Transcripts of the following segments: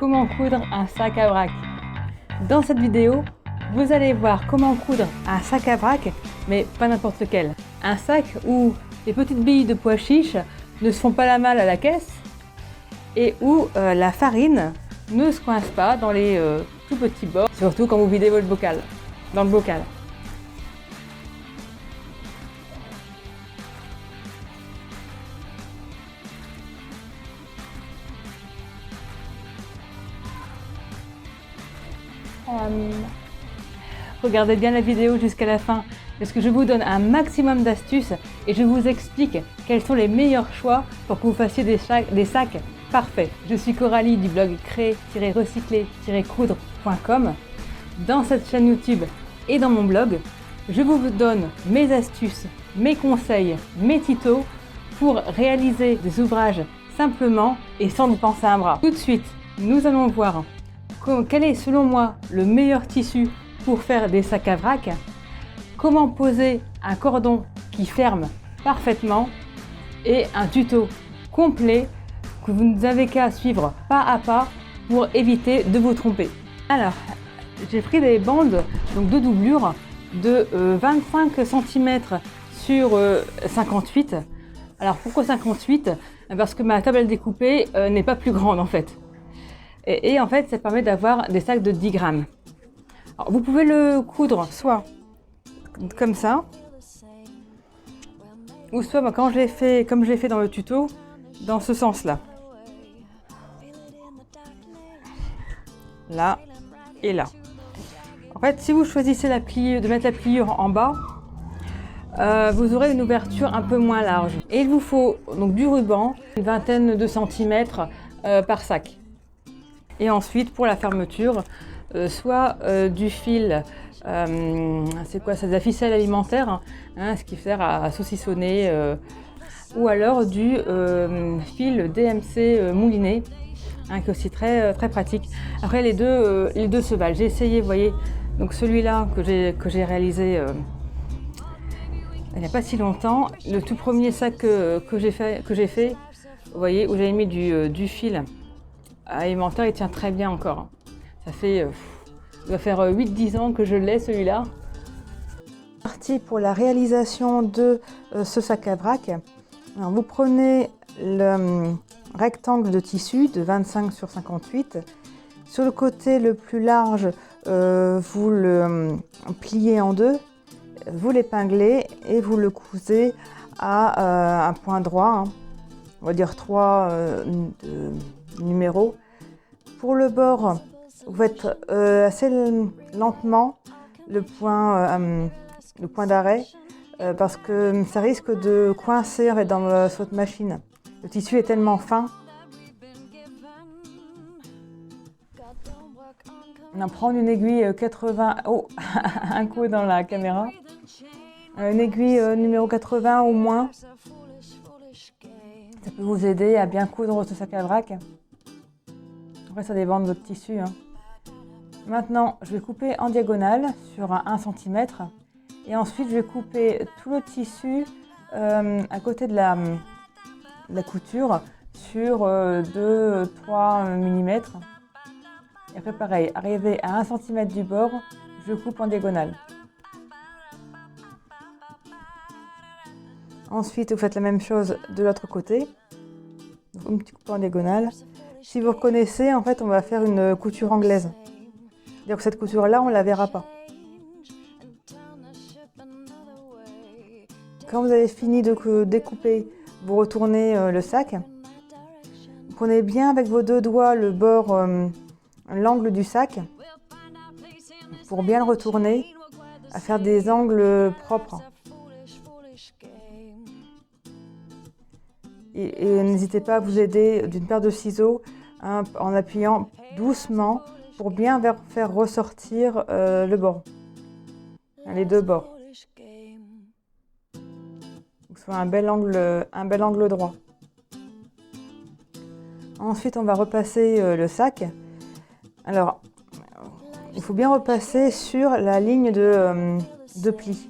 comment coudre un sac à vrac. Dans cette vidéo, vous allez voir comment coudre un sac à vrac, mais pas n'importe lequel. Un sac où les petites billes de pois chiches ne se font pas la malle à la caisse et où la farine ne se coince pas dans les tout petits bords, surtout quand vous videz votre bocal, dans le bocal. Regardez bien la vidéo jusqu'à la fin parce que je vous donne un maximum d'astuces et je vous explique quels sont les meilleurs choix pour que vous fassiez des sacs parfaits. Je suis Coralie du blog créer-recycler-coudre.com. Dans cette chaîne YouTube et dans mon blog, je vous donne mes astuces, mes conseils, mes tutos pour réaliser des ouvrages simplement et sans dépenser un bras. Tout de suite, nous allons voir quel est selon moi le meilleur tissu pour faire des sacs à vrac, comment poser un cordon qui ferme parfaitement et un tuto complet que vous n'avez qu'à suivre pas à pas pour éviter de vous tromper. Alors, j'ai pris des bandes donc de doublure de 25 cm sur 58. Alors pourquoi 58? Parce que ma table à découper n'est pas plus grande en fait. Et en fait, ça permet d'avoir des sacs de 10 grammes. Alors, vous pouvez le coudre soit comme ça, ou soit comme je l'ai fait dans le tuto, dans ce sens-là. Là et là. En fait, si vous choisissez de mettre la pliure en bas, vous aurez une ouverture un peu moins large. Et il vous faut donc du ruban, une vingtaine de centimètres par sac. Et ensuite, pour la fermeture, soit du fil, c'est quoi? C'est de la ficelle alimentaire, hein, ce qui sert à saucissonner, ou alors du fil DMC mouliné, hein, qui est aussi très pratique. Après, les deux se valent. J'ai essayé, vous voyez, donc celui-là que j'ai réalisé il n'y a pas si longtemps. Le tout premier sac que j'ai fait, vous voyez, où j'avais mis du fil alimentaire, il tient très bien encore. Ça fait, ça doit faire 8-10 ans que je l'ai celui-là. Parti pour la réalisation de ce sac à vrac. Alors, vous prenez le rectangle de tissu de 25 sur 58. Sur le côté le plus large, vous le pliez en deux, vous l'épinglez et vous le cousez à un point droit, hein. On va dire 3 numéros. Pour le bord, vous faites assez lentement le point d'arrêt parce que ça risque de coincer dans votre machine. Le tissu est tellement fin. On va prendre une aiguille 80, oh, un coup dans la caméra. Une aiguille numéro 80 au moins. Ça peut vous aider à bien coudre ce sac à vrac. Après, ça dépend de votre tissu, hein. Maintenant, je vais couper en diagonale sur 1 cm. Et ensuite, je vais couper tout le tissu à côté de la couture sur 2-3 mm. Et après, pareil, arrivé à 1 cm du bord, je coupe en diagonale. Ensuite, vous faites la même chose de l'autre côté. Un petit coupé en diagonale. Si vous reconnaissez, en fait, on va faire une couture anglaise. C'est-à-dire que cette couture-là, on ne la verra pas. Quand vous avez fini de découper, vous retournez le sac. Vous prenez bien avec vos deux doigts le bord, l'angle du sac, pour bien le retourner, à faire des angles propres. Et n'hésitez pas à vous aider d'une paire de ciseaux, hein, en appuyant doucement pour bien faire ressortir le bord, les deux bords. Donc, soit un bel angle droit. Ensuite, on va repasser le sac. Alors, il faut bien repasser sur la ligne de pli.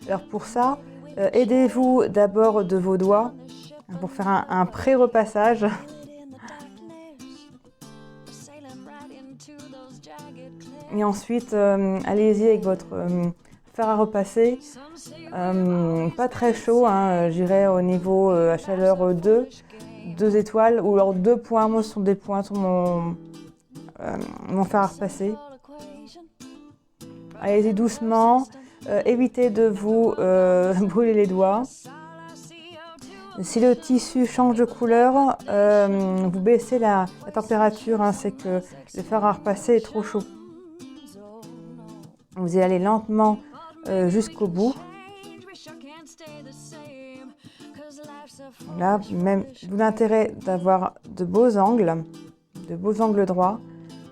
Alors pour ça, aidez-vous d'abord de vos doigts pour faire un pré-repassage. Et ensuite, allez-y avec votre fer à repasser. Pas très chaud, hein, j'irai au niveau à chaleur 2 étoiles, ou alors 2 points. Moi, ce sont des points sur mon fer à repasser. Allez-y doucement, évitez de vous brûler les doigts. Si le tissu change de couleur, vous baissez la température, hein, c'est que le fer à repasser est trop chaud. Vous y allez lentement jusqu'au bout. Là, même d'où l'intérêt d'avoir de beaux angles droits.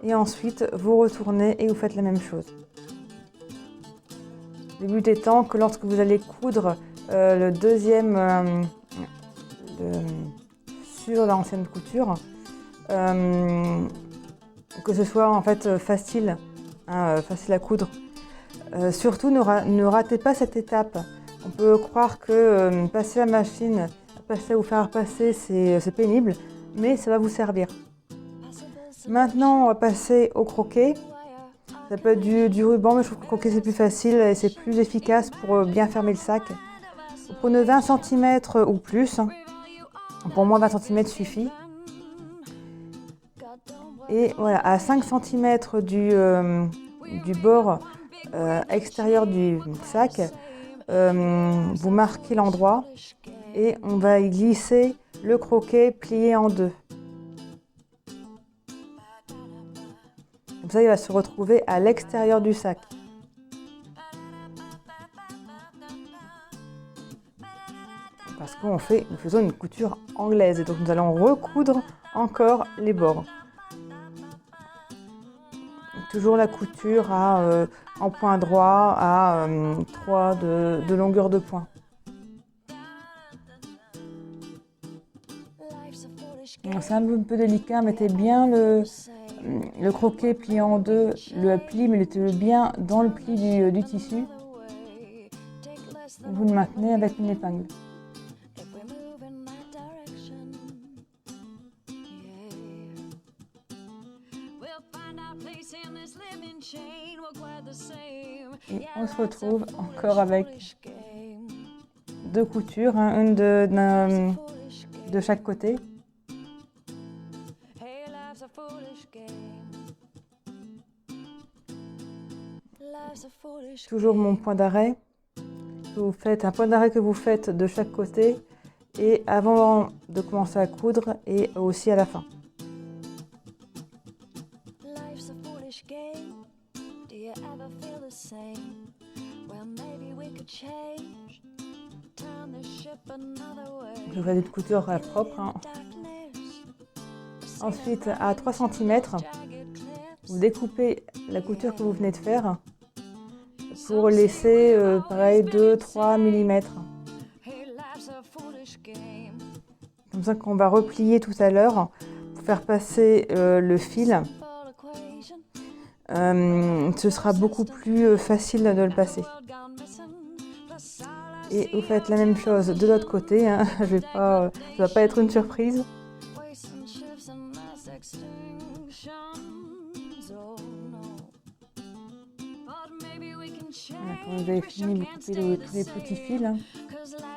Et ensuite, vous retournez et vous faites la même chose. Le but étant que lorsque vous allez coudre le deuxième sur l'ancienne couture, que ce soit en fait facile, hein, facile à coudre. Surtout, ne ratez pas cette étape. On peut croire que passer la machine, passer ou faire passer, c'est pénible, mais ça va vous servir. Maintenant, on va passer au croquet. Ça peut être du ruban, mais je trouve que le croquet c'est plus facile et c'est plus efficace pour bien fermer le sac. Vous prenez 20 cm ou plus. Pour moi, 20 cm suffit. Et voilà, à 5 cm du bord extérieur du sac, vous marquez l'endroit et on va y glisser le croquet plié en deux. Comme ça, il va se retrouver à l'extérieur du sac. Parce que nous faisons une couture anglaise, et donc nous allons recoudre encore les bords. Toujours la couture en point droit à 3 de longueur de point. C'est un peu délicat, mettez bien le croquet plié en deux, le pli, mais mettez-le bien dans le pli du tissu. Vous le maintenez avec une épingle. Et on se retrouve encore avec 2 coutures, hein, une de chaque côté. Toujours mon point d'arrêt. Vous faites un point d'arrêt que vous faites de chaque côté, et avant de commencer à coudre et aussi à la fin. Je fais une couture propre. Hein. Ensuite, à 3 cm, vous découpez la couture que vous venez de faire pour laisser pareil 2-3 mm. Comme ça qu'on va replier tout à l'heure pour faire passer le fil. Ce sera beaucoup plus facile de le passer. Et vous faites la même chose de l'autre côté, hein. Ça ne va pas être une surprise. Voilà, quand vous avez fini, vous coupez tous les petits fils. Hein.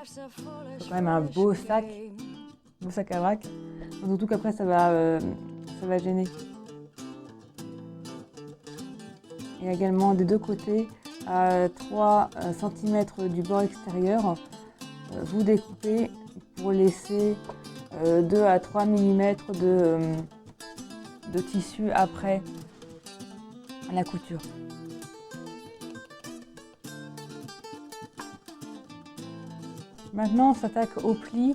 C'est quand même un beau sac à vrac. Surtout qu'après ça va gêner. Et également des deux côtés, à 3 cm du bord extérieur, vous découpez pour laisser 2 à 3 mm de tissu après la couture. Maintenant, on s'attaque au pli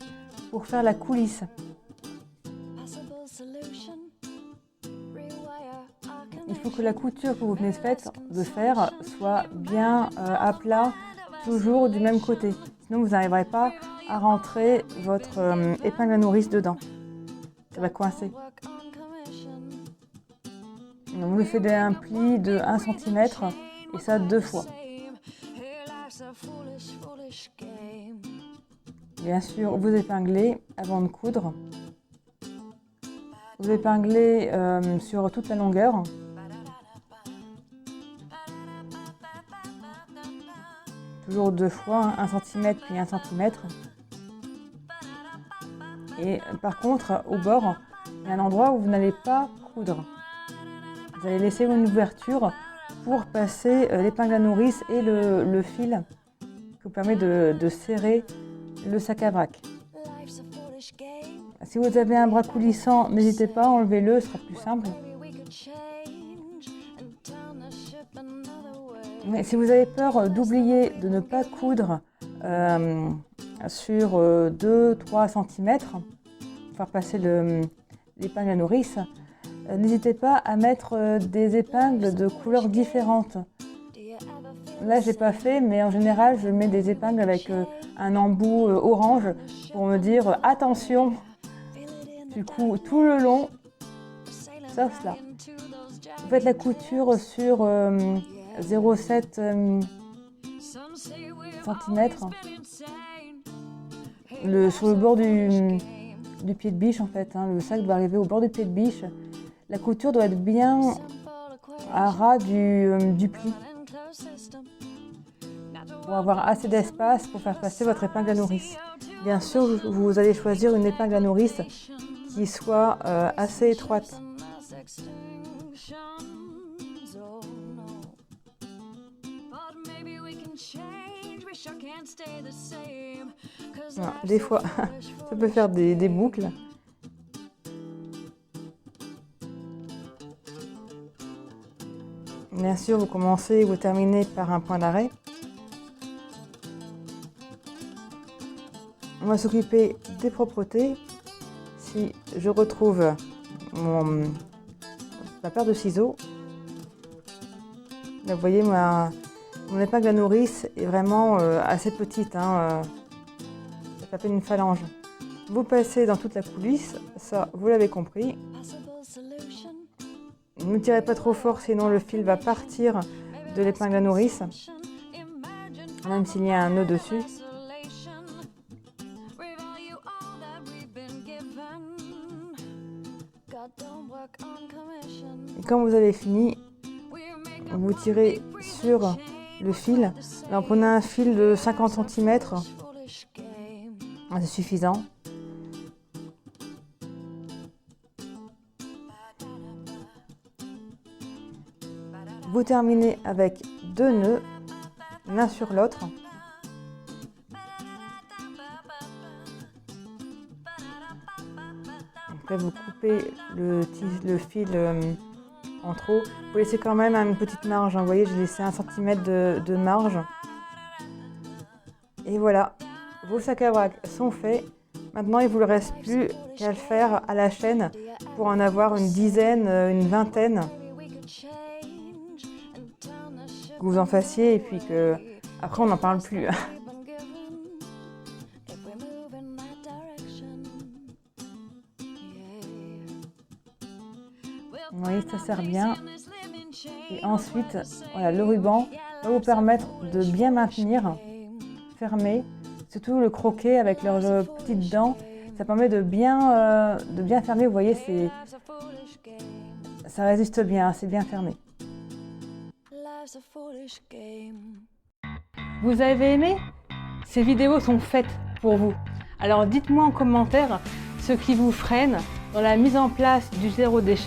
pour faire la coulisse. Il faut que la couture que vous venez de faire soit bien à plat, toujours du même côté. Sinon, vous n'arriverez pas à rentrer votre épingle à nourrice dedans. Ça va coincer. Donc, vous faites un pli de 1 cm et ça 2 fois. Bien sûr, vous épinglez avant de coudre. Vous épinglez sur toute la longueur. Toujours 2 fois, 1 cm puis 1 cm. Et par contre, au bord, il y a un endroit où vous n'allez pas coudre. Vous allez laisser une ouverture pour passer l'épingle à nourrice et le fil qui vous permet de serrer le sac à vrac. Si vous avez un bras coulissant, n'hésitez pas, enlevez-le, ce sera plus simple. Mais si vous avez peur d'oublier de ne pas coudre sur 2-3 cm, pour faire passer l'épingle à nourrice, n'hésitez pas à mettre des épingles de couleurs différentes. Là, je n'ai pas fait, mais en général, je mets des épingles avec un embout orange pour me dire attention. Du coup, tout le long, sauf là. Vous faites la couture sur 0,7 cm sur le bord du pied de biche en fait. Le sac doit arriver au bord du pied de biche. La couture doit être bien à ras du pli pour avoir assez d'espace pour faire passer votre épingle à nourrice. Bien sûr, vous allez choisir une épingle à nourrice qui soit assez étroite. Voilà, des fois, ça peut faire des boucles. Bien sûr, vous commencez et vous terminez par un point d'arrêt. On va s'occuper des propretés. Si je retrouve ma paire de ciseaux, là, vous voyez, mon épingle à nourrice est vraiment assez petite, ça fait à peine une phalange. Vous passez dans toute la coulisse, ça vous l'avez compris. Ne tirez pas trop fort, sinon le fil va partir de l'épingle à nourrice, même s'il y a un nœud dessus. Et quand vous avez fini, vous tirez sur le fil. Alors prenez un fil de 50 cm, c'est suffisant. Vous terminez avec 2 nœuds, l'un sur l'autre. Après, vous coupez le fil en trop. Vous laissez quand même une petite marge. Vous voyez, j'ai laissé 1 cm de marge. Et voilà, vos sacs à vrac sont faits. Maintenant, il ne vous reste plus qu'à le faire à la chaîne pour en avoir une dizaine, une vingtaine. Que vous en fassiez et puis que après on n'en parle plus. Vous voyez, ça sert bien. Et ensuite, voilà, le ruban va vous permettre de bien maintenir, fermer, surtout le croquet avec leurs petites dents. Ça permet de bien fermer. Vous voyez, ça résiste bien, c'est bien fermé. Vous avez aimé? Ces vidéos sont faites pour vous. Alors dites-moi en commentaire ce qui vous freine dans la mise en place du zéro déchet.